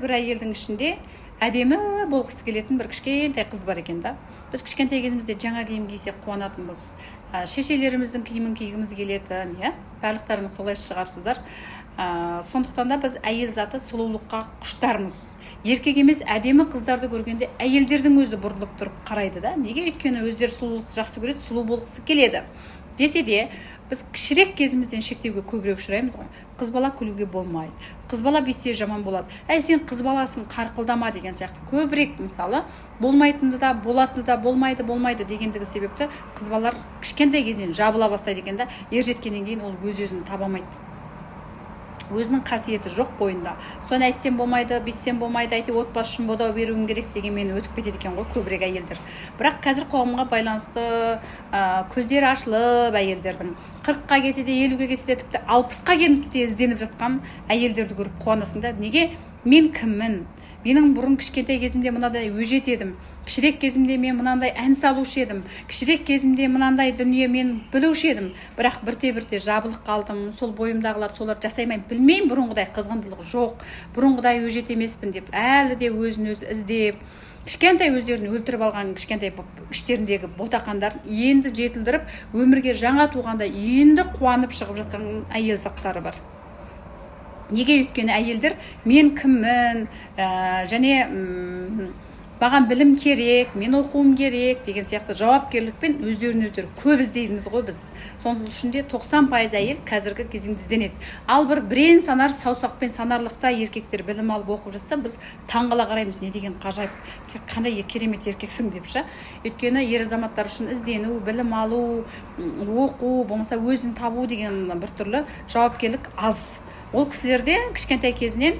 бір әйелдің ішінде әдемі болғысы келетін бір кішкентай қыз бар екен да. Біз кішкентай кезімізде жаңа киім кисек қуанатынбыз. Шешелеріміздің киімін кигіміз келетін, иә? Барлықтарыңыз солай шығарсыздар. Сондықтан да біз әйел заты сұлулыққа құштармыз. Еркек емес әдемі қыздарды көргенде әйелдердің өзі бұрылып тұрып қарайды да. Неге? Өйткені өздері сұлулықты жақсы көреді, сұлу болғысы келеді. Десе де, біз кішірек кезімізден шектеуге көбірек ұшыраймыз ғой. Қыз бала күлуге болмайды. Қыз бала бесте жаман болады. Сен қыз баласың, қарқылдама деген сияқты көбірек мысалы болмайтынды да, болатыны да, болмайды дегендігі себепті қыз балалар кішкентай кезінен жабыла бастайды екен да, ер жеткеннен кейін ол өз-өзін таба алмайды. Өзінің қасиеті жоқ бойында. Соны айтсем болмайды, бүйтсем болмайды, әйтеуір отбасы үшін бодау беруім керек дегенмен өтіп кетеді екен ғой көбірек әйелдер. Бірақ қазір қоғамға байланысты көздері ашылып әйелдердің 40-қа келсе де, 50-ге келсе де, тіпті 60-қа келіп те ізденіп жатқан әйелдерді көріп қуанасың да. Неге? Мен кіммін? Менің бұрын кішкентай кезімде мынадай өжет едім. Кішірек кезімде мен мынандай ән салушы едім. Кішірек кезімде мынандай дүние мен білуші едім. Бірақ бірте-бірте жабылып қалдым. Сол бойымдағылар солар жасаймай білмеймін, бұрынғыдай қызғандылық жоқ. Бұрынғыдай өжет емеспін деп әлі де өзін-өзі іздеп, кішкентай өздерін өлтіріп алған кішкентай іштеріндегі ботақандар енді жетілдіріп, өмірге жаңа туғанда енді қуанып шығып жатқан әйел заттары бар. Неге? Өйткені әйелдер мен кіммін, және маған білім керек, мен оқуым керек деген сияқты жауапкерлікпен өздерін-өздері көп іздейміз ғой біз. Соның ішінде 90% әйел қазіргі кезеңде ізденеді. Ал бірен санар саусақпен санарлықта еркектер білім алып оқып жатса, біз таңғала қараймыз, не деген қажайып, қандай керемет еркексің деп ше. Өйткені ер азаматтар үшін іздену, білім алу, оқу, болмаса өзін табу деген біртүрлі жауапкерлік аз. Ол кісілерде кішкентай кезінен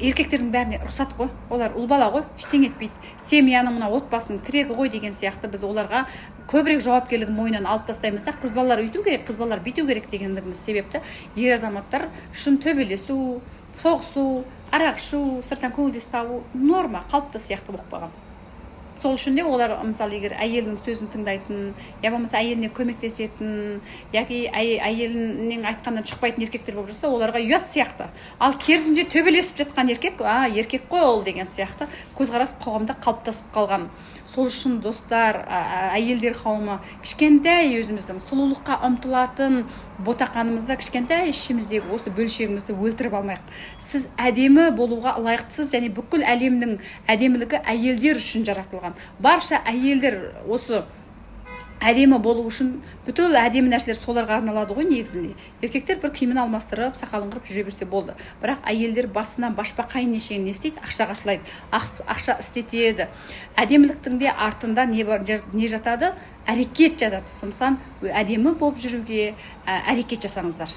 еркектердің бәріне рұқсат қой, олар ұл бала ғой, ештеңе етпейді. Семьяның мына отбасының тірегі ғой деген сияқты біз оларға көбірек жауапкерлігін мойнынан алып тастаймыз да, қыз балалар өйту керек, қыз балалар бүйту керек дегендігіміз себепті ер азаматтар үшін төбелесу, соғысу, арақ ішу, сырттан көңілдес табу норма, қалыпты сияқты болып қалған. Сол үшін де олар мысалы егер әйелдің сөзін тыңдайтын, я болмаса әйеліне көмектесетін, яки әйелінің айтқаннан шықпайтын еркектер болып жүрсе, оларға ұят сияқты. Ал керісінше төбелесіп жатқан еркек, еркек қой ол деген сияқты көзқарас қоғамда қалыптасып қалған. Сол үшін достар, әйелдер қауымы кішкентай өзіміздің сұлулыққа ұмтылатын ботақанымызды, кішкентай ішіміздегі осы бөлшегімізді өлтіріп алмайық. Сіз әдемі болуға лайықтысыз және бүкіл әлемнің әдемілігі әйелдер үшін жаратылған. Барша әйелдер осы әдемі болу үшін бүтін әдемі нәрселер соларға арналады ғой негізінде. Еркектер бір киімін алмастырып, сақалын қырып жүре берсе болды. Бірақ әйелдер басынан башпақайын нешейін не істейді? Ақшаға ашылайды, ақша істетеді. Әдеміліктің де артында не жатады? Әрекет жатады. Сондықтан әдемі болып жүруге әрекет жасаңыздар.